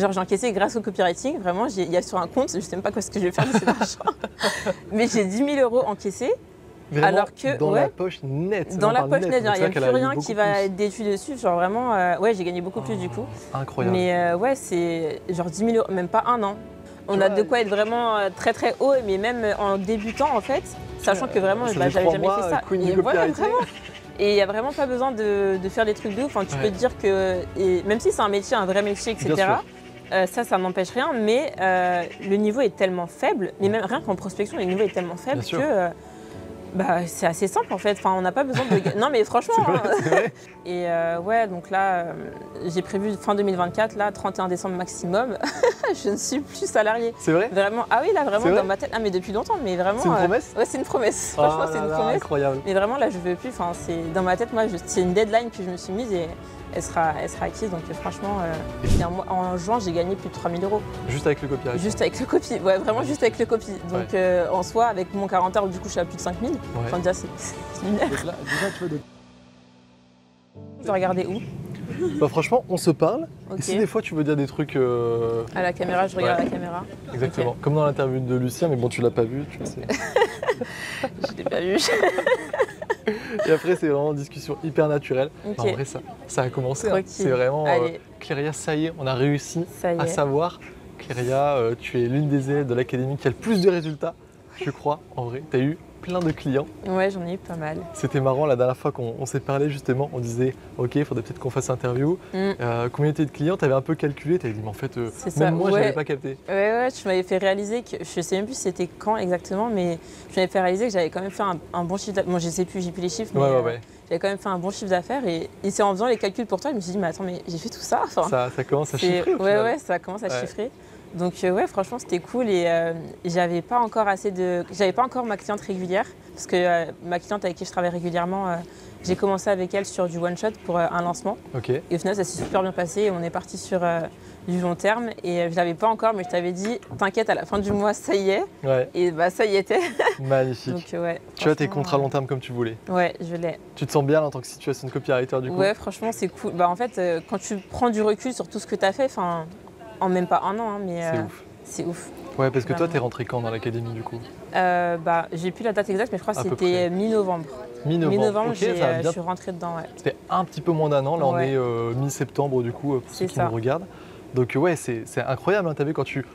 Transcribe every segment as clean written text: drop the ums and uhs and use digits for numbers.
Genre, j'ai encaissé grâce au copywriting. Vraiment, il y a sur un compte, je ne sais même pas quoi ce que je vais faire de cet argent. Mais j'ai 10 000 euros encaissés. Vraiment, Alors que, dans la poche nette. Dans la poche nette, il n'y a plus rien qui va plus. être déçu dessus. Genre vraiment, ouais, j'ai gagné beaucoup plus du coup. Incroyable. Mais ouais, c'est genre 10 000 euros, même pas un an. On a de quoi être vraiment très très haut, mais même en débutant en fait, sachant que vraiment, j'avais jamais fait ça. Et voilà, vraiment. Et il n'y a vraiment pas besoin de faire des trucs de ouf. Enfin, tu peux te dire que, et même si c'est un métier, un vrai métier, etc., ça n'empêche rien, mais le niveau est tellement faible, mais même rien qu'en prospection, le niveau est tellement faible que c'est assez simple en fait. Enfin, on n'a pas besoin de. Non, mais franchement. C'est vrai. Et ouais, donc là, j'ai prévu fin 2024, là, 31 décembre maximum. Je ne suis plus salariée. C'est vrai? Vraiment. Ah oui, là, vraiment, dans ma tête. Ah, mais depuis longtemps, mais vraiment. C'est une promesse? Ouais, c'est une promesse. Franchement, c'est une promesse. Incroyable. Mais vraiment, là, je veux plus. Enfin, c'est dans ma tête, moi, c'est une deadline que je me suis mise et elle sera acquise. Donc, franchement, en juin, j'ai gagné plus de 3 000 euros. Juste avec le copyright? Juste avec le copy. Ouais, vraiment juste avec le copy. Donc, en soi, avec mon 40 heures, du coup, je suis à plus de 5 000. Enfin, déjà, c'est lunaire. Donc là, déjà, tu vois, Je dois regarder où? Bah franchement, on se parle. Okay. Et si des fois tu veux dire des trucs... À la caméra, je regarde à la caméra. Exactement. Comme dans l'interview de Lucien, mais bon, tu l'as pas vu, tu sais. Je l'ai pas vu. Et après, c'est vraiment une discussion hyper naturelle. En vrai, ça a commencé. Hein. C'est vraiment... Cléria, ça y est, on a réussi à savoir. Cléria, tu es l'une des élèves de l'académie qui a le plus de résultats, je crois, en vrai. Tu as eu plein de clients. Ouais, j'en ai eu pas mal. C'était marrant, la dernière fois qu'on s'est parlé justement, on disait ok, il faudrait peut-être qu'on fasse interview. Combien était de clients? Tu avais un peu calculé, tu avais dit mais en fait, même moi je n'avais pas capté. Ouais, tu m'avais fait réaliser que, je sais même plus c'était quand exactement, mais tu m'avais fait réaliser que j'avais quand même fait un bon chiffre d'affaires. Moi je sais plus, j'ai plus les chiffres, mais j'avais quand même fait un bon chiffre d'affaires et c'est en faisant les calculs pour toi, je me suis dit mais attends, mais j'ai fait tout ça. Enfin, ça commence à chiffrer. Ouais, ça commence à chiffrer. Donc ouais, franchement c'était cool et j'avais pas encore ma cliente régulière parce que ma cliente avec qui je travaille régulièrement, j'ai commencé avec elle sur du one shot pour un lancement. Et au final ça s'est super bien passé et on est parti sur du long terme et je l'avais pas encore, mais je t'avais dit t'inquiète, à la fin du mois ça y est. Et bah ça y était. Magnifique. Donc, ouais, tu as tes contrats long terme comme tu voulais. Ouais, je l'ai. Tu te sens bien en tant que situation de copywriter du coup? Ouais, franchement c'est cool. Bah en fait quand tu prends du recul sur tout ce que tu as fait, enfin en même pas un an, hein, mais c'est ouf. Ouais, parce que toi, t'es rentré quand dans l'académie du coup? J'ai plus la date exacte, mais je crois que c'était mi-novembre. Mi-novembre, je suis rentrée dedans. Ouais. C'était un petit peu moins d'un an, là on est mi-septembre du coup, pour ceux qui nous regardent. Donc ouais, c'est incroyable, hein, t'as vu quand tu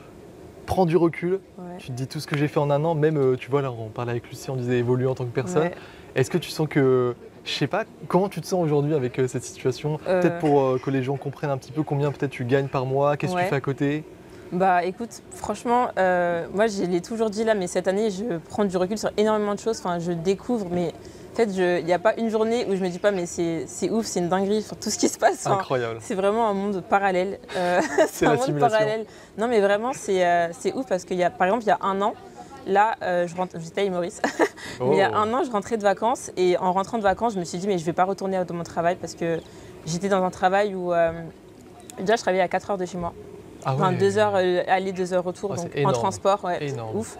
prends du recul, tu te dis tout ce que j'ai fait en un an, même tu vois là on parlait avec Lucie, on disait évoluer en tant que personne. Est-ce que tu sens que... Je sais pas, comment tu te sens aujourd'hui avec cette situation? Peut-être pour que les gens comprennent un petit peu combien peut-être tu gagnes par mois, qu'est-ce que tu fais à côté? Bah écoute, franchement, moi je l'ai toujours dit là, mais cette année je prends du recul sur énormément de choses, enfin je découvre, mais en fait il n'y a pas une journée où je me dis pas mais c'est ouf, c'est une dinguerie sur tout ce qui se passe. Enfin, incroyable. C'est vraiment un monde parallèle. C'est un monde parallèle. Non mais vraiment c'est ouf parce qu'il y a, par exemple il y a un an, là, j'étais à Maurice, mais il y a un an, je rentrais de vacances et en rentrant de vacances, je me suis dit mais je vais pas retourner dans mon travail parce que j'étais dans un travail où déjà je travaillais à 4 heures de chez moi. Enfin, 2 heures aller, 2 heures retour, donc en transport, ouf.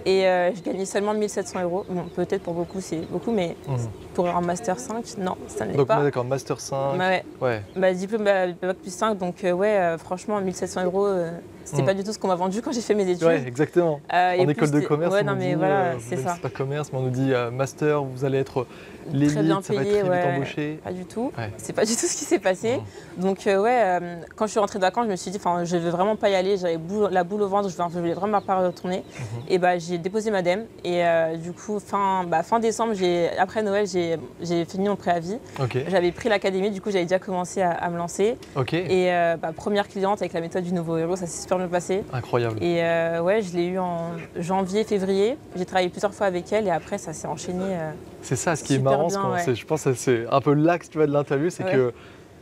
Et je gagnais seulement 1 700 €. Bon, peut-être pour beaucoup, c'est beaucoup, mais pour un Master 5, non, ça n'est pas. Donc, d'accord, Master 5. Diplôme Bac plus 5, donc franchement, 1 700 €, c'était pas du tout ce qu'on m'a vendu quand j'ai fait mes études. Ouais, exactement. En école de commerce, on nous dit, c'est ça. C'est pas commerce, mais on nous dit Master, vous allez être l'élite, très bien ça va payé, être très vite embauché. Pas du tout. C'est pas du tout ce qui s'est passé. Donc quand je suis rentrée de vacances, je me suis dit, je vais vraiment pas y aller. J'avais la boule au ventre, je voulais vraiment pas retourner. Et j'ai déposé ma DEM. Et du coup, fin décembre, après Noël, j'ai fini mon préavis. J'avais pris l'académie, du coup, j'avais déjà commencé à me lancer. Et première cliente avec la méthode du nouveau héros, ça s'est super bien passé. Incroyable. Et je l'ai eu en janvier, février. J'ai travaillé plusieurs fois avec elle et après, ça s'est enchaîné. C'est ça, ce qui est marrant, je pense que c'est un peu l'axe de l'interview, c'est que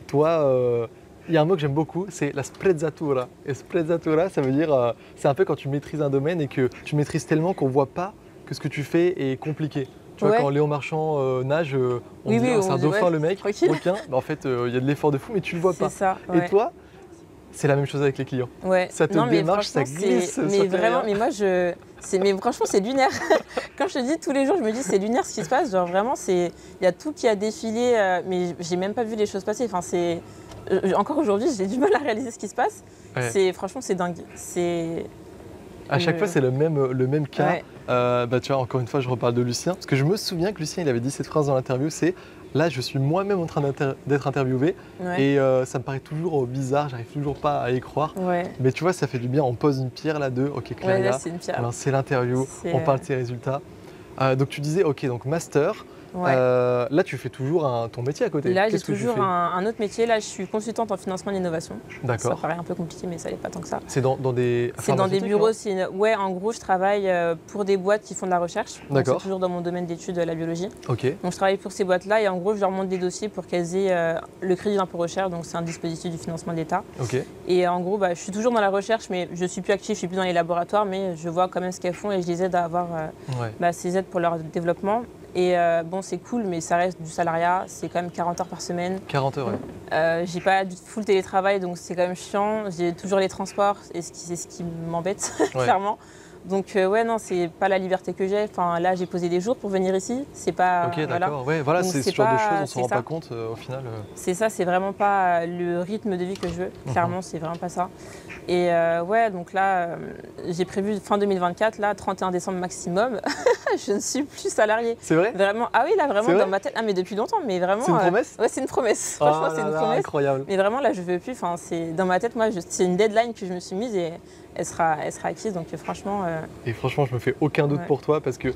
toi, il y a un mot que j'aime beaucoup, c'est la sprezzatura. Et sprezzatura, ça veut dire, c'est un peu quand tu maîtrises un domaine et que tu maîtrises tellement qu'on ne voit pas que ce que tu fais est compliqué. Tu vois, quand Léon Marchand nage, on dit c'est un dauphin le mec, requin, en fait il y a de l'effort de fou, mais tu ne le vois pas. Ça, et toi, c'est la même chose avec les clients. Ça te démarche, ça glisse. Mais vraiment, mais franchement, c'est lunaire. Quand je te dis tous les jours, je me dis c'est lunaire ce qui se passe. Genre vraiment, il y a tout qui a défilé, mais j'ai même pas vu les choses passer. Enfin, encore aujourd'hui, j'ai du mal à réaliser ce qui se passe. Ouais. Franchement, c'est dingue. À chaque fois, c'est le même cas. Ouais. Tu vois, encore une fois, je reparle de Lucien. Parce que je me souviens que Lucien, il avait dit cette phrase dans l'interview, c'est « Là, je suis moi-même en train d'être interviewé et ça me paraît toujours bizarre, j'arrive toujours pas à y croire. Ouais. Mais tu vois, ça fait du bien, on pose une pierre là de « Ok, Claria, c'est l'interview, on parle de ses résultats. » Donc tu disais « Ok, donc master. » Ouais. Là, tu fais toujours ton métier à côté. Là, j'ai toujours un autre métier. Là, je suis consultante en financement et innovation. D'accord. Ça paraît un peu compliqué, mais ça n'est pas tant que ça. C'est dans des bureaux. Ouais, en gros, je travaille pour des boîtes qui font de la recherche. D'accord. C'est toujours dans mon domaine d'études, la biologie. Ok. Donc, je travaille pour ces boîtes-là et en gros, je leur monte des dossiers pour qu'elles aient le crédit d'impôt recherche. Donc, c'est un dispositif du financement de l'État. Ok. Et en gros, je suis toujours dans la recherche, mais je suis plus active, je suis plus dans les laboratoires, mais je vois quand même ce qu'elles font et je les aide à avoir ces aides pour leur développement. Et bon, c'est cool, mais ça reste du salariat. C'est quand même 40 heures par semaine. 40 heures, ouais. J'ai pas du full télétravail, donc c'est quand même chiant. J'ai toujours les transports, et c'est ce qui m'embête, clairement. Donc ouais, non, c'est pas la liberté que j'ai. Enfin, là, j'ai posé des jours pour venir ici. C'est pas. Ok, d'accord. Ouais, voilà, c'est ce genre de choses, on s'en rend pas compte au final. C'est ça, c'est vraiment pas le rythme de vie que je veux. Clairement, c'est vraiment pas ça. Et ouais, donc là, j'ai prévu fin 2024, là, 31 décembre maximum. Je ne suis plus salariée. C'est vrai? Vraiment. Ah oui, là, vraiment, dans ma tête. Ah, mais depuis longtemps, mais vraiment. C'est une promesse? Ouais, c'est une promesse. Franchement, c'est une promesse. Incroyable. Mais vraiment, là, je veux plus. Enfin, dans ma tête, moi, c'est une deadline que je me suis mise et elle sera acquise. Donc, franchement. Et franchement, je me fais aucun doute pour toi parce que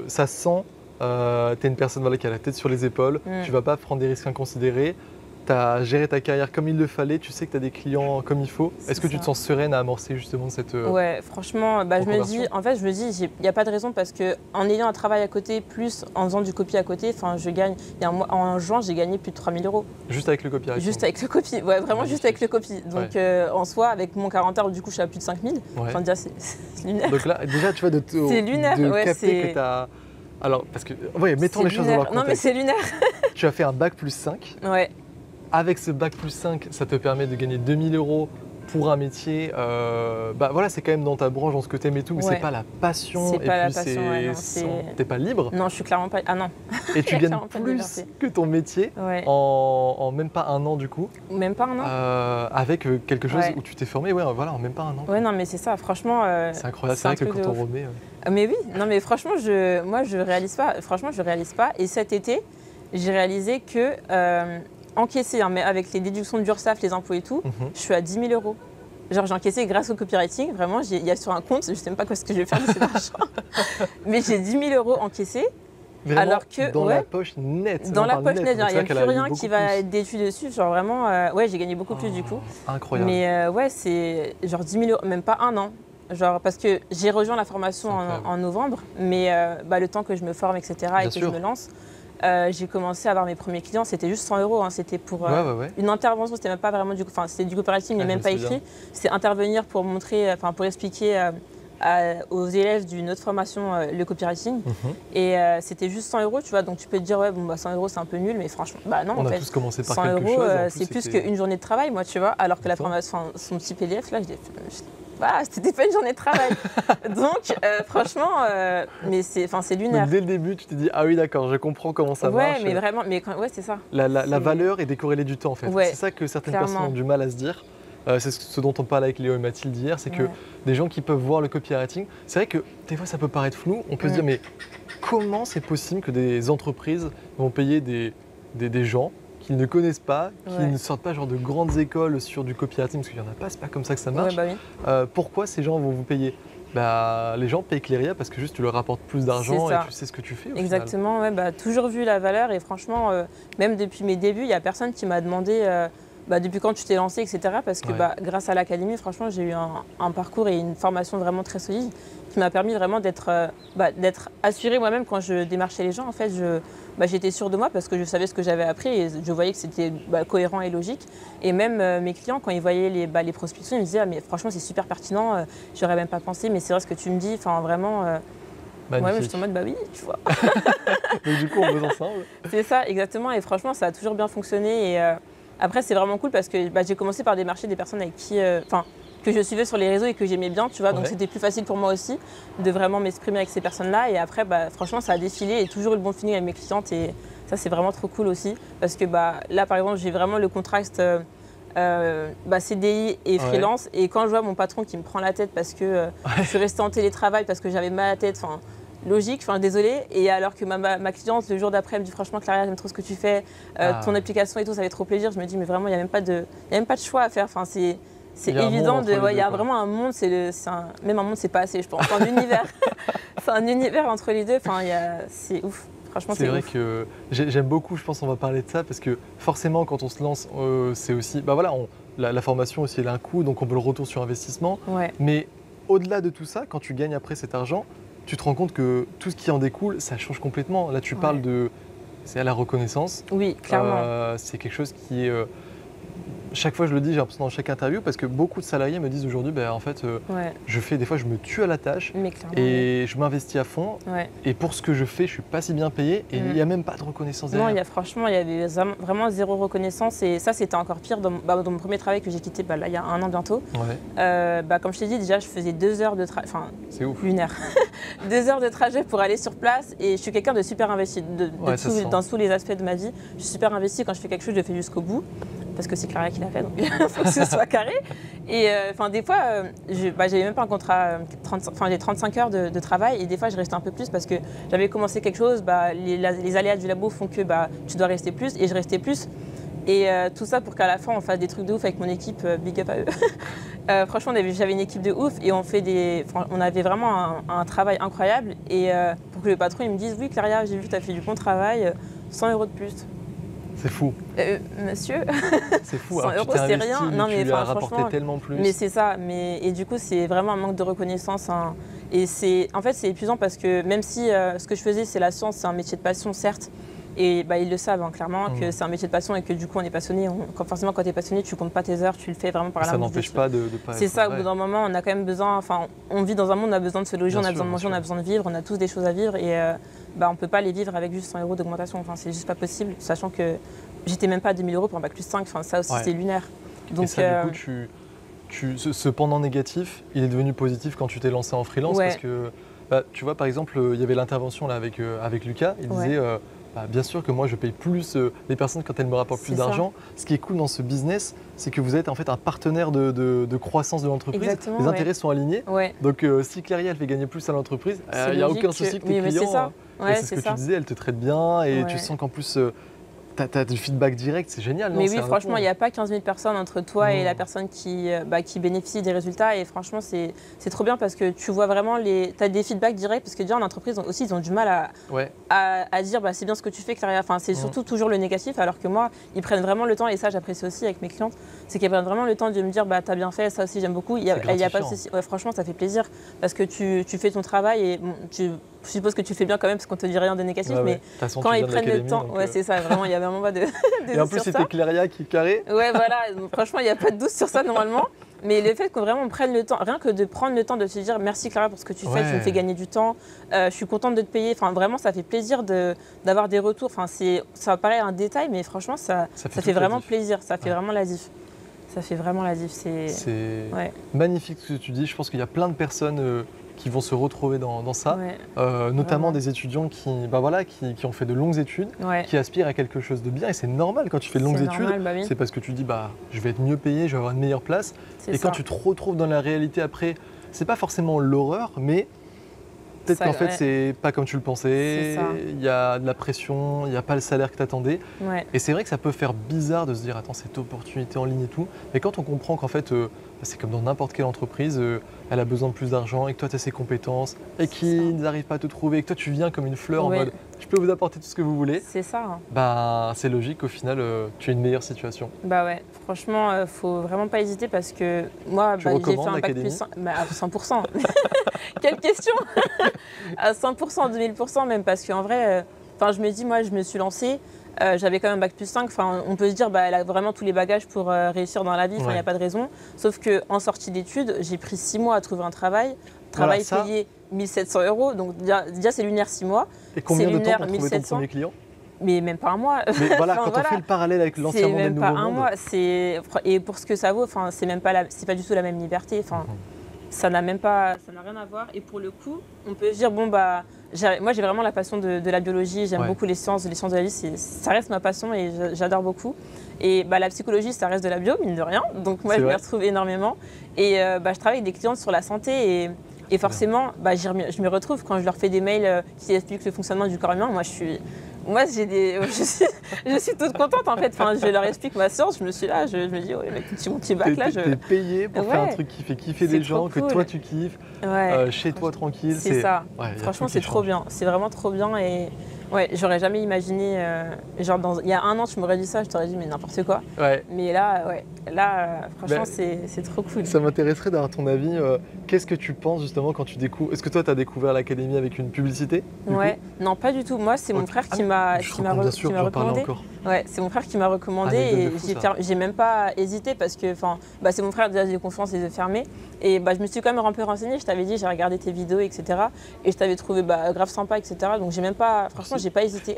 ça sent. T'es une personne qui a la tête sur les épaules. Tu vas pas prendre des risques inconsidérés. Tu as géré ta carrière comme il le fallait, tu sais que tu as des clients comme il faut. Est-ce que tu te sens sereine à amorcer justement cette Ouais, franchement, je me dis, il n'y a pas de raison parce qu'en ayant un travail à côté, plus en faisant du copy à côté, je gagne. En juin, j'ai gagné plus de 3 000 €. Juste avec le copywriting? Juste avec le copy, ouais, vraiment juste avec le copy. Donc en soi, avec mon 40 heures, du coup, je suis à plus de 5 000. Enfin, déjà, c'est lunaire. Donc là, déjà, tu vois, c'est lunaire, capter que tu as. Alors, parce que, mettons les choses dans leur contexte. Non, mais c'est lunaire. Tu as fait un bac plus 5. Ouais. Avec ce bac plus 5, ça te permet de gagner 2 000 € pour un métier. C'est quand même dans ta branche, dans ce que tu aimes et tout, mais c'est pas la passion. C'est pas la passion, t'es pas libre. Non, je suis clairement pas. Ah non. Et tu gagnes plus que ton métier en même pas un an du coup. Même pas un an. Avec quelque chose où tu t'es formé, en même pas un an. Ouais, non, mais c'est ça, franchement. C'est incroyable, c'est vrai que quand on remet. Mais oui, non, mais franchement, moi, je réalise pas. Franchement, je réalise pas. Et cet été, j'ai réalisé que. Encaissé, mais avec les déductions d'URSSAF, les impôts et tout, je suis à 10 000 €. Genre, j'ai encaissé grâce au copywriting. Vraiment, il y a sur un compte, je ne sais même pas ce que je vais faire de cet argent. Mais j'ai 10 000 € encaissés. Vraiment, alors que, dans la poche nette. Dans la poche nette, il n'y a plus rien qui va être déçu dessus. Genre vraiment, j'ai gagné beaucoup plus du coup. Incroyable. Mais c'est genre 10 000 €, même pas un an. Genre, parce que j'ai rejoint la formation en novembre, mais le temps que je me forme, etc., et que je me lance, j'ai commencé à avoir mes premiers clients, c'était juste 100 €, c'était pour une intervention, c'était même pas vraiment c'était du coopérative, mais même pas écrit. C'était intervenir pour montrer, pour expliquer aux élèves d'une autre formation le copywriting. Et c'était juste 100 €, tu vois, donc tu peux te dire, 100 € c'est un peu nul, mais franchement, non, on en a fait, tous commencé par 100 quelque chose. c'est plus qu'une journée de travail, moi, tu vois, alors que la formation, son petit PDF, là, c'était pas une journée de travail. Donc, franchement, mais c'est lunaire. Donc, dès le début, tu t'es dit, ah oui, d'accord, je comprends comment ça marche. Ouais, mais vraiment, c'est ça. La valeur est décorrélée du temps, en fait. C'est ça que certaines personnes ont du mal à se dire. C'est ce dont on parle avec Léo et Mathilde hier, c'est que des gens qui peuvent voir le copywriting, c'est vrai que des fois ça peut paraître flou, on peut se dire, mais comment c'est possible que des entreprises vont payer des gens qu'ils ne connaissent pas, qui ne sortent pas genre de grandes écoles sur du copywriting, parce qu'il n'y en a pas, c'est pas comme ça que ça marche. Pourquoi ces gens vont vous payer? Les gens payent Claria parce que juste tu leur apportes plus d'argent et tu sais ce que tu fais. Exactement, toujours vu la valeur et franchement, même depuis mes débuts, il n'y a personne qui m'a demandé depuis quand tu t'es lancé, etc. Parce que grâce à l'académie, franchement, j'ai eu un parcours et une formation vraiment très solide qui m'a permis vraiment d'être assurée moi-même quand je démarchais les gens. En fait, j'étais sûre de moi parce que je savais ce que j'avais appris et je voyais que c'était cohérent et logique. Et même mes clients, quand ils voyaient les prospections, ils me disaient mais franchement, c'est super pertinent, j'aurais même pas pensé, mais c'est vrai ce que tu me dis. Enfin, vraiment. Moi, je suis en mode oui, tu vois. Donc, du coup, on bosse ensemble. C'est ça, exactement. Et franchement, ça a toujours bien fonctionné. Et après, c'est vraiment cool parce que j'ai commencé par démarcher des personnes avec qui. Que je suivais sur les réseaux et que j'aimais bien, tu vois, donc c'était plus facile pour moi aussi de vraiment m'exprimer avec ces personnes-là. Et après, franchement, ça a défilé et toujours eu le bon feeling avec mes clientes et Ça, c'est vraiment trop cool aussi. Parce que là, par exemple, j'ai vraiment le contraste CDI et freelance. Et quand je vois mon patron qui me prend la tête parce que je suis restée en télétravail, parce que j'avais mal à la tête, logique, désolée. Et alors que ma cliente, le jour d'après, elle me dit franchement, Claria, j'aime trop ce que tu fais, ton application et tout, ça fait trop plaisir. Je me dis, mais vraiment, il n'y a même pas de choix à faire. C'est évident, il y a vraiment un monde, même un monde, c'est pas assez, je pense. C'est un univers. C'est un univers entre les deux, c'est ouf. Franchement, c'est vrai que j'aime beaucoup, je pense qu'on va parler de ça, parce que forcément, quand on se lance, c'est aussi, la formation aussi, elle a un coût, donc on veut le retour sur investissement. Ouais. Mais au-delà de tout ça, quand tu gagnes après cet argent, tu te rends compte que tout ce qui en découle, ça change complètement. Là, tu parles c'est à la reconnaissance. Oui, clairement. C'est quelque chose qui est... chaque fois, je le dis, j'ai l'impression dans chaque interview, parce que beaucoup de salariés me disent aujourd'hui, en fait, des fois, je me tue à la tâche et je m'investis à fond. Ouais. Et pour ce que je fais, je suis pas si bien payé et il n'y a même pas de reconnaissance derrière. Non, franchement, il y avait vraiment zéro reconnaissance et ça, c'était encore pire dans mon premier travail que j'ai quitté là, il y a 1 an bientôt. Ouais. Comme je t'ai dit, déjà, je faisais 2 heures de trajet, c'est ouf. 1 heure, 2 heures de trajet pour aller sur place et je suis quelqu'un de super investi dans tous les aspects de ma vie. Je suis super investi quand je fais quelque chose, je le fais jusqu'au bout. Parce que c'est Claria qui l'a fait, donc il faut que ce soit carré. Et des fois, j'avais même pas un contrat, j'ai 35 heures de travail et des fois, je restais un peu plus parce que j'avais commencé quelque chose, les aléas du labo font que tu dois rester plus et je restais plus. Et tout ça pour qu'à la fin, on fasse des trucs de ouf avec mon équipe, big up à eux. Franchement, j'avais une équipe de ouf et on avait vraiment un travail incroyable. Et pour que le patron il me dise, oui Claria, j'ai vu que tu as fait du bon travail, 100 € de plus. C'est fou. Monsieur, c'est fou. 100 €, c'est rien. Non, mais tu as rapporté tellement plus. Mais c'est ça. Et du coup, c'est vraiment un manque de reconnaissance. Et c'est épuisant parce que même si ce que je faisais, c'est la science, c'est un métier de passion, certes. Et ils le savent clairement que c'est un métier de passion et que du coup, on est passionné. Forcément, quand tu es passionné, tu comptes pas tes heures, tu le fais vraiment par l'amour. Ça n'empêche pas de pas. C'est ça. Au bout d'un moment, on a quand même besoin. On vit dans un monde, on a besoin de se loger, on a besoin de manger, on a besoin de vivre, on a tous des choses à vivre et on peut pas les vivre avec juste 100 € d'augmentation. C'est juste pas possible, sachant que j'étais même pas à 2000 € pour un bac plus 5. Ça aussi, c'est lunaire. Donc, et ça, du coup, ce pendant négatif, il est devenu positif quand tu t'es lancé en freelance parce que, tu vois, par exemple, il y avait l'intervention là avec Lucas. Il disait, bien sûr que moi, je paye plus les personnes quand elles me rapportent plus d'argent. Ce qui est cool dans ce business, c'est que vous êtes en fait un partenaire de croissance de l'entreprise. Exactement, les intérêts sont alignés. Ouais. Donc, si Claria elle fait gagner plus à l'entreprise, il n'y a aucun souci que tes clients. C'est ce que tu disais, elle te traite bien et tu sens qu'en plus. Tu as du feedback direct, c'est génial. Mais oui, franchement, il n'y a pas 15 000 personnes entre toi et la personne qui bénéficie des résultats. Et franchement, c'est trop bien parce que tu vois vraiment, tu as des feedbacks directs. Parce que déjà, en entreprise, aussi, ils ont du mal à dire c'est bien ce que tu fais, Claria. C'est surtout toujours le négatif. Alors que moi, ils prennent vraiment le temps. Et ça, j'apprécie aussi avec mes clientes. C'est qu'ils prennent vraiment le temps de me dire t'as bien fait, ça aussi, j'aime beaucoup. Il y a pas de souci. Franchement, ça fait plaisir. Parce que tu fais ton travail et je suppose que tu fais bien quand même parce qu'on te dit rien de négatif. Mais quand ils prennent le temps, c'est ça, vraiment, il y avait un moment de et en plus, c'était Claria qui carré. Ouais, voilà. Vraiment, il n'y a pas de doute sur ça normalement. Mais le fait qu'on vraiment prenne le temps, rien que de prendre le temps de se dire merci Claria pour ce que tu fais, tu me fais gagner du temps, je suis contente de te payer. Vraiment, ça fait plaisir d'avoir des retours. Ça paraît un détail, mais franchement, ça fait vraiment plaisir. Ça fait vraiment la diff. Ça fait vraiment la diff. C'est magnifique ce que tu dis. Je pense qu'il y a plein de personnes qui vont se retrouver dans ça, notamment des étudiants qui ont fait de longues études, qui aspirent à quelque chose de bien. Et c'est normal quand tu fais de longues études, c'est parce que tu dis je vais être mieux payé, je vais avoir une meilleure place. Et quand tu te retrouves dans la réalité après, c'est pas forcément l'horreur, mais peut-être qu'en fait c'est pas comme tu le pensais, il y a de la pression, il n'y a pas le salaire que tu attendais. Et c'est vrai que ça peut faire bizarre de se dire attends, cette opportunité en ligne et tout, mais quand on comprend qu'en fait c'est comme dans n'importe quelle entreprise, elle a besoin de plus d'argent et que toi tu as ses compétences et qu'ils n'arrivent pas à te trouver et que toi tu viens comme une fleur en mode je peux vous apporter tout ce que vous voulez. C'est ça. C'est logique qu'au final tu aies une meilleure situation. Franchement, faut vraiment pas hésiter parce que moi j'ai fait un bac plus 5, à 100%. Quelle question. À 100%, 2000% même parce qu'en vrai, je me dis moi je me suis lancée. J'avais quand même bac plus 5, on peut se dire elle a vraiment tous les bagages pour réussir dans la vie, il n'y a pas de raison. Sauf qu'en sortie d'études, j'ai pris 6 mois à trouver un travail payé 1 700 €, donc déjà c'est lunaire 6 mois. Et combien de temps pour trouver ton premier client ? Mais même pas un mois. Mais quand on fait le parallèle avec l'ancien monde et le nouveau monde. C'est même pas un mois, et pour ce que ça vaut, c'est pas du tout la même liberté. ça n'a rien à voir. Et pour le coup, on peut se dire, bon, bah, moi j'ai vraiment la passion de la biologie, j'aime beaucoup les sciences de la vie, ça reste ma passion et j'adore beaucoup. Et bah, la psychologie, ça reste de la bio, mine de rien, donc moi je m'y retrouve énormément. Et bah, je travaille avec des clientes sur la santé et forcément, bah, je m'y retrouve quand je leur fais des mails qui expliquent le fonctionnement du corps humain. Moi, je suis toute contente en fait. Enfin, je leur explique ma science, je me suis là, je me dis, ouais, mon petit bac là. T'es payé pour faire un truc qui fait kiffer des gens, que toi tu kiffes, chez toi tranquille. C'est ça. Franchement, c'est trop bien. C'est vraiment trop bien et ouais, j'aurais jamais imaginé. Genre, il y a un an, tu m'aurais dit ça, je t'aurais dit, mais n'importe quoi. Mais là, franchement, c'est trop cool. Ça m'intéresserait d'avoir ton avis. Qu'est-ce que tu penses justement quand tu découvres. Est-ce que toi, tu as découvert l'académie avec une publicité? Non, pas du tout. Moi, c'est mon frère qui m'a recommandé. Ouais, c'est mon frère qui m'a recommandé et j'ai même pas hésité parce que c'est mon frère, déjà j'ai confiance les yeux fermés. Et bah, je me suis quand même un peu renseignée, je t'avais dit, j'ai regardé tes vidéos, etc. Et je t'avais trouvé grave sympa, etc. Donc j'ai même pas, franchement, j'ai pas hésité.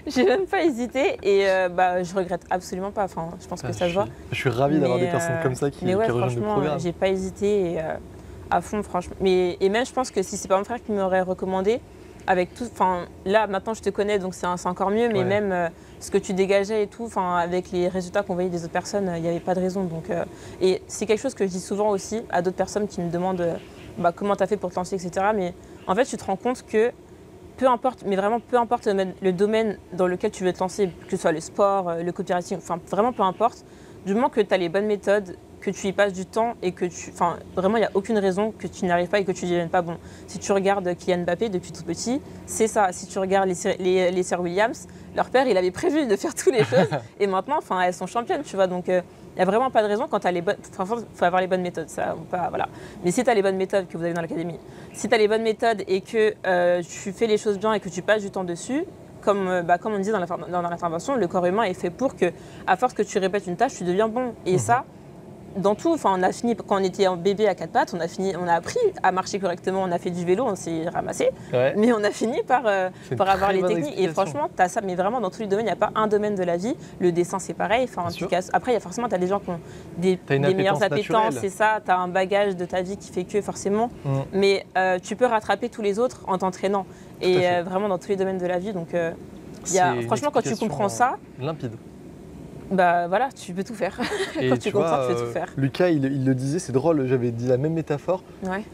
J'ai même pas hésité et bah, je regrette absolument pas. Enfin, je pense que ça se voit. Je suis ravi d'avoir des personnes comme ça qui rejoignent le programme. J'ai pas hésité et, à fond, franchement. Et même, je pense que si c'est pas mon frère qui m'aurait recommandé, avec tout, là maintenant je te connais donc c'est encore mieux, mais même ce que tu dégageais et tout, avec les résultats qu'on voyait des autres personnes, il n'y avait pas de raison. Donc, et c'est quelque chose que je dis souvent aussi à d'autres personnes qui me demandent comment tu as fait pour te lancer, etc. Mais en fait, tu te rends compte que peu importe, mais vraiment peu importe le domaine dans lequel tu veux te lancer, que ce soit le sport, le copywriting, vraiment peu importe, du moment que tu as les bonnes méthodes, que tu y passes du temps et que vraiment il n'y a aucune raison que tu n'y arrives pas et que tu ne deviennes pas bon. Si tu regardes Kylian Mbappé depuis tout petit, c'est ça. Si tu regardes les sœurs Williams, leur père il avait prévu de faire toutes les choses et maintenant elles sont championnes, tu vois. Donc il n'y a vraiment pas de raison quand tu as les bonnes. Il faut avoir les bonnes méthodes, ça, voilà. Mais si tu as les bonnes méthodes que vous avez dans l'académie, si tu as les bonnes méthodes et que tu fais les choses bien et que tu passes du temps dessus, comme on disait dans l'intervention, le corps humain est fait pour que, à force que tu répètes une tâche, tu deviens bon. Et ça, dans tout, on a fini, quand on était un bébé à 4 pattes, on a appris à marcher correctement, on a fait du vélo, on s'est ramassé, mais on a fini par avoir les techniques. Et franchement, tu as ça, mais vraiment dans tous les domaines, il n'y a pas un domaine de la vie. Le dessin, c'est pareil. Après, il y a forcément, tu as des gens qui ont des meilleures appétences, c'est ça, tu as un bagage de ta vie qui fait que forcément, mais tu peux rattraper tous les autres en t'entraînant. Et vraiment dans tous les domaines de la vie. Donc, franchement, quand tu comprends ça, limpide. Bah voilà, tu peux tout faire. Quand tu comprends, tu peux tout faire. Lucas, il le disait, c'est drôle, j'avais dit la même métaphore.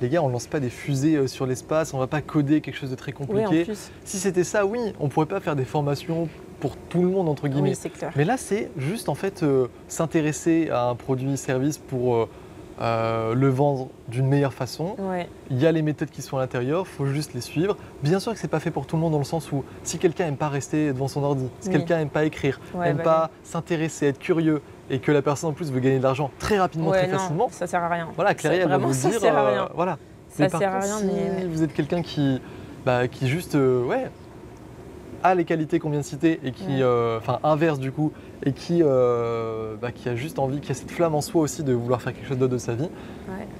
Les gars, on ne lance pas des fusées sur l'espace, on ne va pas coder quelque chose de très compliqué. Si c'était ça, oui, on ne pourrait pas faire des formations pour tout le monde, entre guillemets. Oui, c'est clair. Mais là, c'est juste en fait s'intéresser à un produit-service pour le vendre d'une meilleure façon. Il y a les méthodes qui sont à l'intérieur, il faut juste les suivre. Bien sûr que ce n'est pas fait pour tout le monde dans le sens où si quelqu'un n'aime pas rester devant son ordi, si quelqu'un n'aime pas écrire, n'aime pas s'intéresser, être curieux et que la personne en plus veut gagner de l'argent très rapidement, très facilement, ça sert à rien. Voilà, Clary, elle va vous dire, sert à rien. Voilà. Ça sert à rien. Si vous êtes quelqu'un qui juste a les qualités qu'on vient de citer et qui, inverse du coup, et qui a juste envie, qui a cette flamme en soi aussi de vouloir faire quelque chose d'autre de sa vie.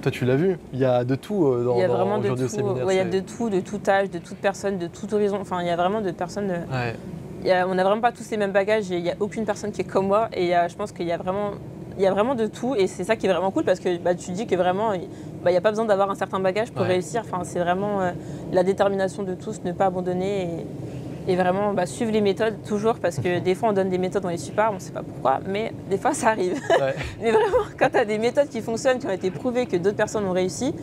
Toi, tu l'as vu, il y a de tout aujourd'hui au séminaire. Il y a de tout âge, de toute personne, de tout horizon. Enfin, il y a vraiment de personnes. On n'a vraiment pas tous les mêmes bagages et il n'y a aucune personne qui est comme moi. Et je pense qu'il y a vraiment de tout et c'est ça qui est vraiment cool parce que tu dis que vraiment, il n'y a pas besoin d'avoir un certain bagage pour réussir. Enfin, c'est vraiment la détermination de tous, ne pas abandonner et vraiment suivre les méthodes toujours parce que des fois on donne des méthodes, on les suit pas, on ne sait pas pourquoi, mais des fois ça arrive. Mais vraiment, quand tu as des méthodes qui fonctionnent, qui ont été prouvées, que d'autres personnes ont réussi,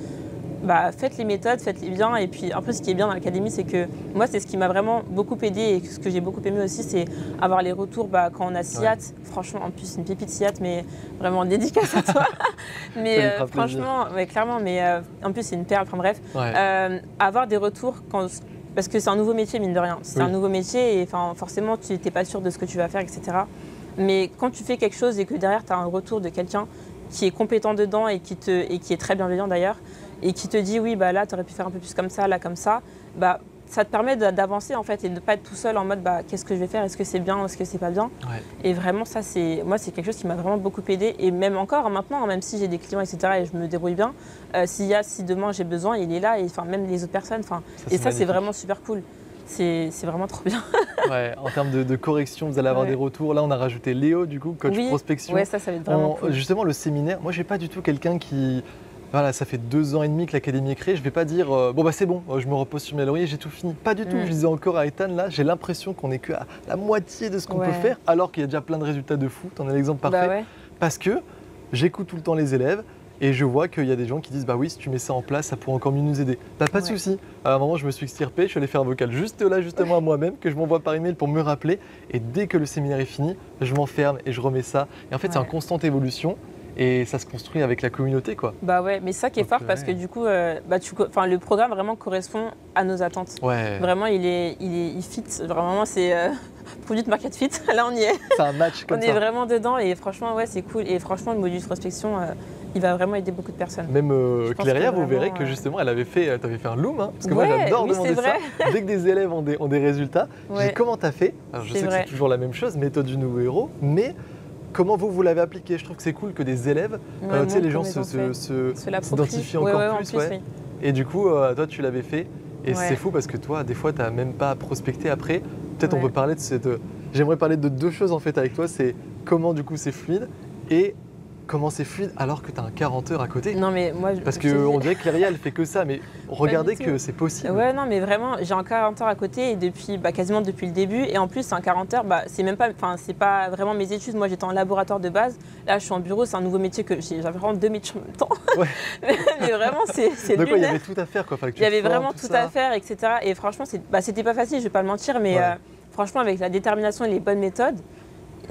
faites les méthodes, faites-les bien. Et puis un peu ce qui est bien dans l'académie, c'est que moi c'est ce qui m'a vraiment beaucoup aidé et ce que j'ai beaucoup aimé aussi, c'est avoir les retours quand on a SIAT. Franchement, en plus une pépite SIAT, mais vraiment dédicace à toi. Mais franchement, clairement, mais en plus c'est une perle, enfin bref. Avoir des retours parce que c'est un nouveau métier, mine de rien. C'est un nouveau métier et forcément, tu n'es pas sûr de ce que tu vas faire, etc. Mais quand tu fais quelque chose et que derrière, tu as un retour de quelqu'un qui est compétent dedans et qui est très bienveillant d'ailleurs, et qui te dit, oui, là, tu aurais pu faire un peu plus comme ça, là, comme ça, ça te permet d'avancer en fait et de ne pas être tout seul en mode qu'est-ce que je vais faire, est-ce que c'est bien, est-ce que c'est pas bien. Et vraiment ça c'est quelque chose qui m'a vraiment beaucoup aidé et même encore maintenant, même si j'ai des clients etc et je me débrouille bien, si demain j'ai besoin il est là et même les autres personnes et ça c'est vraiment super cool. C'est vraiment trop bien. En termes de correction, vous allez avoir des retours. Là, on a rajouté Léo, du coup, coach prospection. Ça va être vraiment cool. Justement, le séminaire, moi, j'ai pas du tout quelqu'un qui voilà, ça fait 2 ans et demi que l'académie est créée, je ne vais pas dire bon bah c'est bon, je me repose sur mes lauriers, j'ai tout fini. Pas du tout, je disais encore à Ethan, là j'ai l'impression qu'on n'est qu'à la moitié de ce qu'on peut faire, alors qu'il y a déjà plein de résultats de fou, t'en as l'exemple parfait. Parce que j'écoute tout le temps les élèves, et je vois qu'il y a des gens qui disent bah oui, si tu mets ça en place, ça pourrait encore mieux nous aider. Bah, pas de souci. À un moment, je me suis extirpé, je suis allé faire un vocal juste là, justement à moi-même, que je m'envoie par email pour me rappeler. Et dès que le séminaire est fini, je m'enferme et je remets ça. Et en fait, c'est en constante évolution. Et ça se construit avec la communauté, quoi. Bah ouais, mais ça qui est fort parce que du coup, le programme vraiment correspond à nos attentes. Vraiment, il fit. Vraiment, c'est produit market fit. Là, on y est. C'est un match comme ça. On est vraiment dedans et franchement, ouais, c'est cool. Et franchement, le module prospection, il va vraiment aider beaucoup de personnes. Même Cléria, vous verrez que justement, elle avait fait un loom, hein, parce que moi, j'adore demander ça. Dès que des élèves ont des résultats, je dis comment t'as fait. Alors, je sais que c'est toujours la même chose, méthode du nouveau héros, mais comment vous l'avez appliqué? Je trouve que c'est cool que des élèves, tu sais, les gens s'identifient encore plus. Oui. Et du coup, toi, tu l'avais fait. Et c'est fou parce que toi, des fois, tu n'as même pas prospecté après. Peut-être on peut parler de cette... J'aimerais parler de 2 choses en fait avec toi. C'est comment du coup c'est fluide et comment c'est fluide alors que tu as un 40 heures à côté. Non mais moi... Parce qu'on dirait que Cléria, elle fait que ça, mais regardez que c'est possible. Ouais, non mais vraiment, j'ai un 40 heures à côté et depuis, quasiment depuis le début. Et en plus, c'est un 40 heures, c'est pas vraiment mes études. Moi, j'étais en laboratoire de base. Là, je suis en bureau, c'est un nouveau métier que j'avais vraiment 2 métiers en même temps. mais vraiment, c'est lunaire. Donc il y avait tout à faire, quoi. Il y avait vraiment tout à faire, etc. Et franchement, c'était pas facile, je vais pas le mentir, mais franchement, avec la détermination et les bonnes méthodes,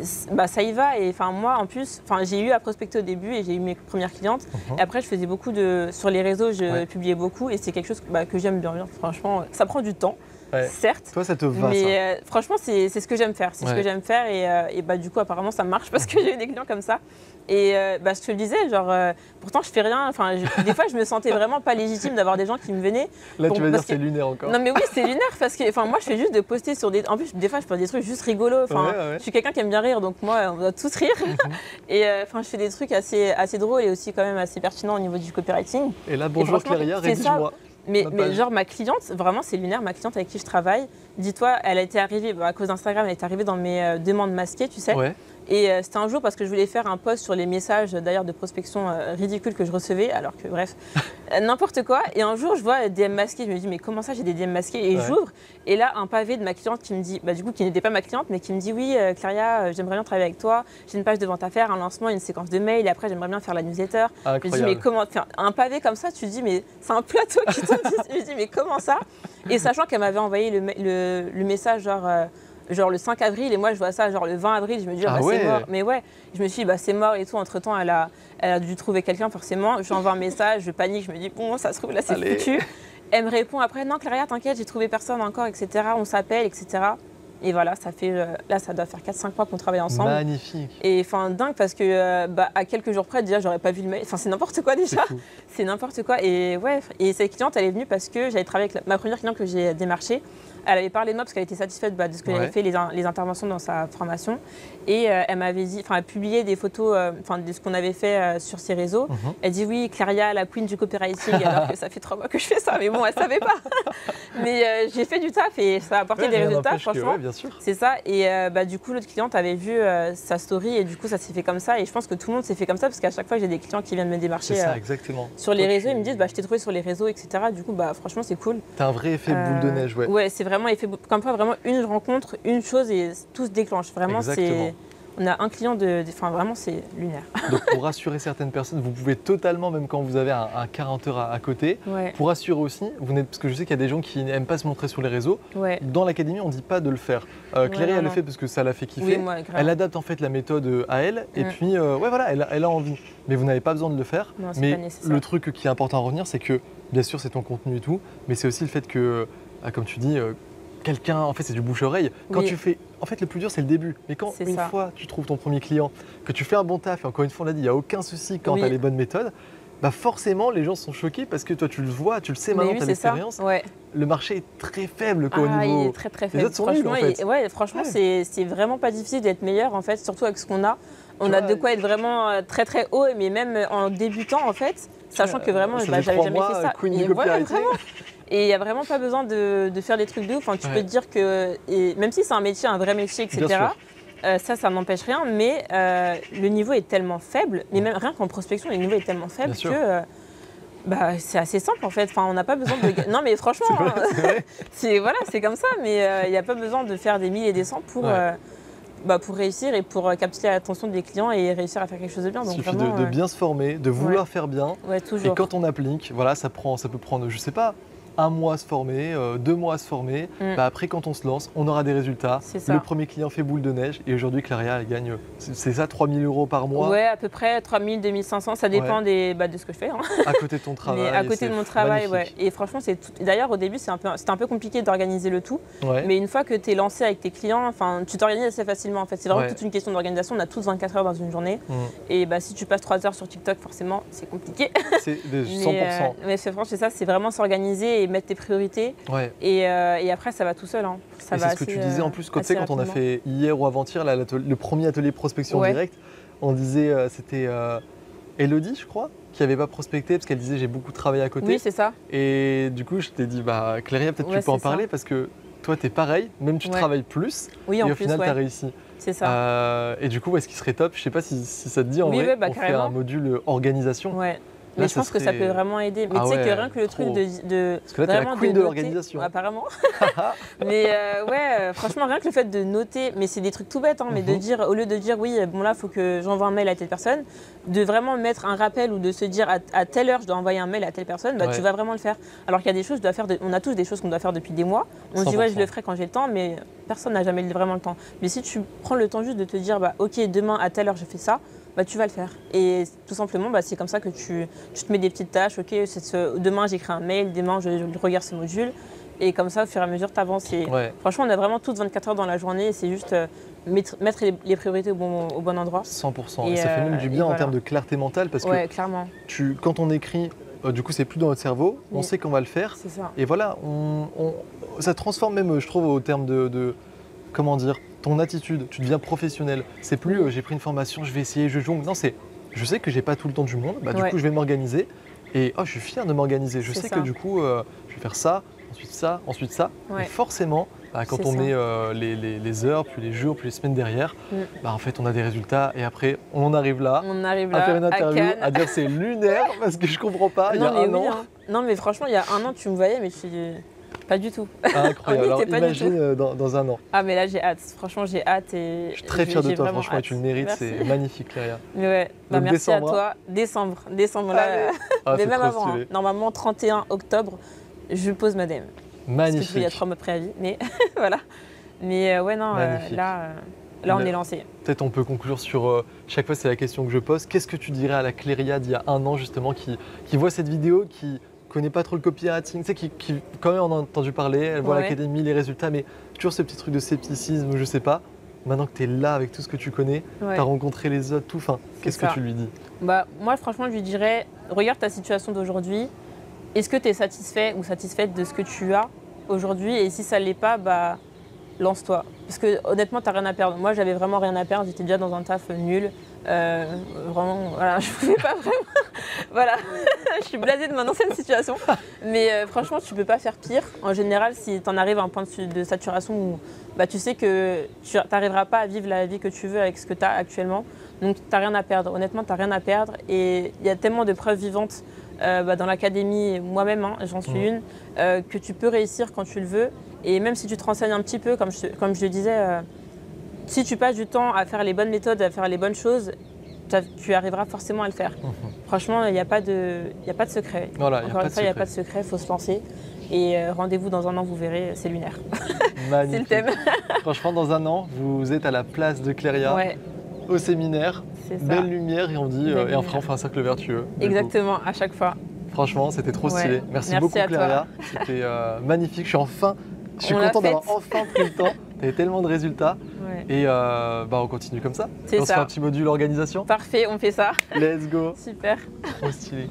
ça y va. Et moi en plus, j'ai eu à prospecter au début et j'ai eu mes premières clientes. Et après je faisais beaucoup sur les réseaux, je publiais beaucoup et c'est quelque chose que j'aime bien. Franchement, ça prend du temps, certes. Toi ça te va, mais franchement c'est ce que j'aime faire. C'est ce que j'aime faire et du coup apparemment ça marche parce que j'ai eu des clients comme ça. Et je te le disais, pourtant je fais rien. Des fois je me sentais vraiment pas légitime d'avoir des gens qui me venaient. Là tu vas dire c'est lunaire encore. Non mais oui c'est lunaire parce que moi je fais juste de poster sur des... En plus des fois je poste des trucs juste rigolos. Je suis quelqu'un qui aime bien rire donc moi on doit tous rire. Et je fais des trucs assez drôles et aussi quand même assez pertinents au niveau du copywriting. Et là bonjour Cléria, rédige-moi. Mais genre ma cliente, vraiment c'est lunaire, ma cliente avec qui je travaille, dis-toi, elle a été arrivée, à cause d'Instagram, elle est arrivée dans mes demandes masquées, tu sais. Et c'était un jour parce que je voulais faire un post sur les messages d'ailleurs de prospection ridicules que je recevais, alors que bref, n'importe quoi. Et un jour je vois DM masqués, je me dis mais comment ça j'ai des DM masqués? Et j'ouvre, et là un pavé de ma cliente qui me dit, du coup qui n'était pas ma cliente, mais qui me dit oui Cléria, j'aimerais bien travailler avec toi, j'ai une page de vente à faire, un lancement, une séquence de mails, et après j'aimerais bien faire la newsletter. Je me dis mais comment, un pavé comme ça, tu te dis mais c'est un plateau qui tombe, je me dis mais comment ça? Et sachant qu'elle m'avait envoyé le message genre le 5 avril et moi je vois ça genre le 20 avril, je me dis c'est mort. Mais ouais, je me suis dit c'est mort et tout. Entre temps elle a dû trouver quelqu'un forcément. Je lui envoie un message, je panique, je me dis bon ça se trouve là c'est foutu. Elle me répond après non Cléria t'inquiète j'ai trouvé personne encore etc. On s'appelle etc. Et voilà ça fait là ça doit faire 4-5 mois qu'on travaille ensemble. Magnifique. Et dingue parce que à quelques jours près déjà j'aurais pas vu le mail. C'est n'importe quoi déjà. C'est n'importe quoi et ouais. Et cette cliente elle est venue parce que j'avais travaillé avec ma première cliente que j'ai démarchée. Elle avait parlé de moi parce qu'elle était satisfaite de ce que j'avais fait, les interventions dans sa formation. Et elle m'avait dit, elle publié des photos de ce qu'on avait fait sur ses réseaux. Elle dit oui, Cléria, la queen du copywriting, alors que ça fait 3 mois que je fais ça, mais bon, elle ne savait pas. Mais j'ai fait du taf et ça a apporté des résultats, franchement. Bien sûr. C'est ça. Et du coup, l'autre cliente avait vu sa story et du coup, ça s'est fait comme ça. Et je pense que tout le monde s'est fait comme ça parce qu'à chaque fois, j'ai des clients qui viennent me démarcher sur les réseaux. Ils me disent, je t'ai trouvé sur les réseaux, etc. Du coup, franchement, c'est cool. T'as un vrai effet boule de neige, ouais, c'est vraiment effet comme ça, vraiment une rencontre, une chose et tout se déclenche. Vraiment, on a un client vraiment c'est lunaire. Donc pour rassurer certaines personnes, vous pouvez totalement, même quand vous avez un 40 heures à côté, pour rassurer aussi, parce que je sais qu'il y a des gens qui n'aiment pas se montrer sur les réseaux. Dans l'académie, on ne dit pas de le faire. Cléria, elle le fait parce que ça l'a fait kiffer. Oui, elle adapte en fait la méthode à elle et puis voilà, elle a envie. Mais vous n'avez pas besoin de le faire. Non, mais le truc qui est important à retenir, c'est que bien sûr c'est ton contenu et tout, mais c'est aussi le fait que, comme tu dis, quelqu'un, en fait c'est du bouche-oreille. Quand tu fais, en fait le plus dur c'est le début. Mais quand une fois tu trouves ton premier client, que tu fais un bon taf, et encore une fois on l'a dit, il n'y a aucun souci quand tu as les bonnes méthodes, forcément les gens sont choqués parce que toi tu le vois, tu le sais maintenant, tu as l'expérience. Le marché est très faible au niveau. Il est très faible. Les autres sont nuls, en fait. Franchement c'est vraiment pas difficile d'être meilleur en fait, surtout avec ce qu'on a. On a de quoi être vraiment très très haut, mais même en débutant en fait, sachant que vraiment j'avais jamais fait ça. Et il n'y a vraiment pas besoin de faire des trucs de ouf. Tu peux te dire que, même si c'est un métier, un vrai métier, etc., ça n'empêche rien, mais le niveau est tellement faible, mais même rien qu'en prospection, le niveau est tellement faible que Bah, c'est assez simple en fait. Enfin, on n'a pas besoin de. Non, mais franchement, c'est comme ça. Mais il n'y a pas besoin de faire des 1000 et des 100 pour réussir et pour capter l'attention des clients et réussir à faire quelque chose de bien. Il suffit de bien se former, de vouloir faire bien. Ouais, toujours. Et quand on applique, voilà, ça peut prendre, je sais pas, 1 mois à se former, 2 mois à se former. Bah après, quand on se lance, on aura des résultats. Le premier client fait boule de neige. Et aujourd'hui, Cléria, elle gagne, c'est ça, 3 000 € par mois? Ouais, à peu près 3 000, 2 500. Ça dépend de ce que je fais. Hein. À côté de ton travail. Mais à côté de mon travail, ouais. Et franchement, d'ailleurs, au début, c'était un peu compliqué d'organiser le tout. Ouais. Mais une fois que tu es lancé avec tes clients, tu t'organises assez facilement. En fait, c'est vraiment toute une question d'organisation. On a tous 24 heures dans une journée. Et bah, si tu passes 3 heures sur TikTok, forcément, c'est compliqué. C'est 100%. Mais franchement, c'est ça, c'est vraiment s'organiser et mettre tes priorités. Ouais. Et après, ça va tout seul. Hein. C'est ce que tu disais en plus, quand on a fait hier ou avant-hier le premier atelier prospection directe, on disait, c'était Elodie, je crois, qui n'avait pas prospecté parce qu'elle disait j'ai beaucoup travaillé à côté. Oui, c'est ça. Et du coup, je t'ai dit, bah, Cléria, peut-être tu peux en parler parce que toi, tu es pareil, même tu travailles plus et au final, tu as réussi. C'est ça. Et du coup, ce qui serait top, je ne sais pas si ça te dit en vrai, on fait un module organisation. Ouais. Mais je pense que ça peut vraiment aider. Mais tu sais que rien que le truc de parce que là, tu es la queen de l'organisation. Apparemment. Mais franchement, rien que le fait de noter, mais c'est des trucs tout bêtes, hein, mais de dire, au lieu de dire oui, bon là, il faut que j'envoie un mail à telle personne, de vraiment mettre un rappel ou de se dire à telle heure, je dois envoyer un mail à telle personne, bah, tu vas vraiment le faire. Alors qu'il y a des choses, on a tous des choses qu'on doit faire depuis des mois. On se dit, ouais, je le ferai quand j'ai le temps, mais personne n'a jamais vraiment le temps. Mais si tu prends le temps juste de te dire, bah, ok, demain à telle heure, je fais ça, bah, tu vas le faire. Et tout simplement, bah, c'est comme ça que tu te mets des petites tâches. Ok, demain j'écris un mail, demain je regarde ce module. Et comme ça, au fur et à mesure, tu avances. Franchement, on a vraiment toutes 24 heures dans la journée. C'est juste mettre les priorités au bon endroit. 100%. Et ça fait même du bien en termes de clarté mentale. Parce que clairement. Quand on écrit, du coup, c'est plus dans notre cerveau. On sait qu'on va le faire. C'est ça. Et voilà, ça transforme même, je trouve, au terme de comment dire, ton attitude, tu deviens professionnel. C'est plus j'ai pris une formation, je vais essayer, je jongle. Non, c'est je sais que j'ai pas tout le temps du monde, bah, du coup je vais m'organiser et je suis fier de m'organiser. Je sais que du coup je vais faire ça, ensuite ça. Et forcément, quand on met les heures, puis les jours, puis les semaines derrière, bah, en fait on a des résultats et après on arrive là à faire une interview, à dire c'est lunaire parce que je comprends pas, il y a un an. Hein. Non mais franchement il y a un an tu me voyais mais pas du tout. Incroyable. Alors imagine dans un an. Ah mais là j'ai hâte, franchement j'ai hâte. Je suis très fier de toi, franchement, tu le mérites, c'est magnifique Cléria. Mais ouais, bah, merci à toi. Décembre là. Mais même avant, hein. Normalement 31 octobre, je pose ma dème. Magnifique. Parce qu'il y a 3 mois de préavis, mais voilà. Mais ouais non, là on est lancé. Peut-être on peut conclure sur, chaque fois c'est la question que je pose, qu'est-ce que tu dirais à la Cléria d'il y a un an justement qui voit cette vidéo, qui connaît pas trop le copywriting, tu sais, qui quand même en a entendu parler, elle voit l'académie, les résultats, mais toujours ce petit truc de scepticisme, je sais pas. Maintenant que tu es là avec tout ce que tu connais, tu as rencontré les autres, tout, enfin, qu'est-ce que tu lui dis? Bah, moi, franchement, je lui dirais, regarde ta situation d'aujourd'hui, est-ce que tu es satisfait ou satisfaite de ce que tu as aujourd'hui? Et si ça ne l'est pas, bah, lance-toi. Parce que honnêtement, tu n'as rien à perdre. Moi, j'avais vraiment rien à perdre, j'étais déjà dans un taf nul. Vraiment, voilà, je pouvais pas vraiment. Voilà, je suis blasée de mon ancienne situation. Mais franchement, tu peux pas faire pire. En général, si tu en arrives à un point de saturation où bah, tu sais que tu n'arriveras pas à vivre la vie que tu veux avec ce que tu as actuellement. Donc, tu n'as rien à perdre. Honnêtement, tu n'as rien à perdre. Et il y a tellement de preuves vivantes dans l'académie, moi-même, hein, j'en suis une, que tu peux réussir quand tu le veux. Et même si tu te renseignes un petit peu, comme je le disais, si tu passes du temps à faire les bonnes méthodes, à faire les bonnes choses, tu arriveras forcément à le faire. Franchement, il n'y a pas de secret. Voilà, encore une fois, il n'y a pas de secret, il faut se lancer. Et rendez-vous dans un an, vous verrez, c'est lunaire. C'est le thème. Franchement, dans un an, vous êtes à la place de Cléria, au séminaire, belle lumière, et on dit, et après on fait un cercle vertueux. Exactement, à chaque fois. Franchement, c'était trop stylé. Merci beaucoup Cléria, c'était magnifique. Je suis content d'avoir enfin pris le temps. Tu avais tellement de résultats. Et on continue comme ça. On se fait un petit module organisation. Parfait, on fait ça. Let's go. Super. Trop stylé.